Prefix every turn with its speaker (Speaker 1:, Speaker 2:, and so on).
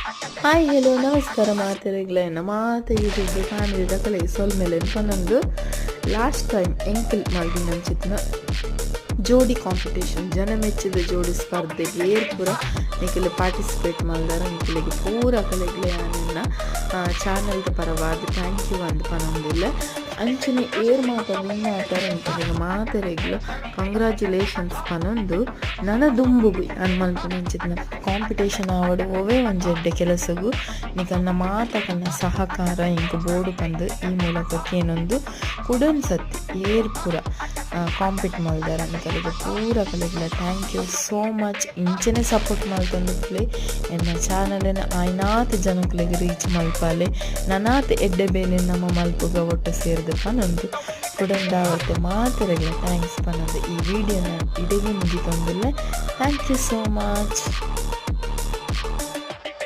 Speaker 1: Hi hello ನಮಸ್ಕಾರ ಮಾತೆರೆಗ್ಲೇ ಮಾತ YouTube family ದಕಲೆ ಸೊಲ್ ಮೇಲೆ ಪನ್ನೊಂದು ಲಾಸ್ಟ್ ಟೈಮ್ ಎಂಕಲ್ ಮಲ್ದಿನಂಚಿತ್ನ ಜೋಡಿ ಕಾಂಪಿಟೇಷನ್ ಜನ ಮೆಚ್ಚಿದ ಜೋಡಿ ಸ್ಪರ್ಧೆಗೆ ಏರ್ ಪೂರ ನಿಖಿಲ್ ಪಾರ್ಟಿಸಿಪೇಟ್ ಮಾಡಿದಾರ ನಿಖಿಲಿಗೆ ಪೂರ ಕಲೆಗ್ಲೆ ನನ್ನ ಚಾನಲ್ದ ಪರವಾದ ಥ್ಯಾಂಕ್ ಯು ಅಂತ ಪನೊಂದಿಲ್ಲ ಅಂಚನೆ ಏರ್ ಮಾತ ವಿನ್ ಆತರ ನಿಖಿಲಿಗೆ ಮಾತೆರೆಗ್ಲು ಕಂಗ್ರ್ಯಾಚುಲೇಷನ್ಸ್ ಪನೊಂದು ನನ್ನ ದುಂಬುಗು ಅನ್ಮಲ್ಪು ನೆಂಚಿದ್ನ ಕಾಂಪಿಟೇಷನ್ ಆವಡು ಒವೇ ಒಂಜೆಡ್ಡೆ ಕೆಲಸಗೂ ನಿಕನ್ನ ಮಾತಕನ್ನ ಸಹಕಾರ ಇಂಕ ಬೋರ್ಡು ಬಂದು ಈ ಮೂಲಕ ಏನೊಂದು ಕುಡನ್ ಸತ್ತಿ ಏರ್ ಪೂರ ಕಾಂಪಿಟ್ ಮಾಡಿದಾರ ನಿಕಲಿಗೆ ಪೂರ ಕಲೆಗ್ಲ ಥ್ಯಾಂಕ್ ಯು ಸೋ ಮಚ್ ಇಂಚನೆ ಸಪೋರ್ಟ್ ಮಾಡ್ತಂದುಕ್ಲೆ ಎನ್ನ ಚಾನಲಿನ ಆಯ್ನಾತ್ ಜನಕ್ಲೆಗೆ ರೀಚ್ ಮಲ್ಪಾಲೆ ನನಾತ್ ಎಡ್ಡೆ ಬೇಲೆ ನಮ್ಮ ಮಲ್ಪುಗ ಒಟ್ಟು ಸೇರಿದ ಪನೊಂದು ಕುಡಂದಾವತ್ತೆ ಮಾತರೆಗೆ ಥ್ಯಾಂಕ್ಸ್ ಪನ್ನೋದು ಈ ವಿಡಿಯೋನ ಇಡೀ ಮುಗಿತೊಂದಿಲ್ಲ ಥ್ಯಾಂಕ್ ಯು ಸೋ ಮಚ್.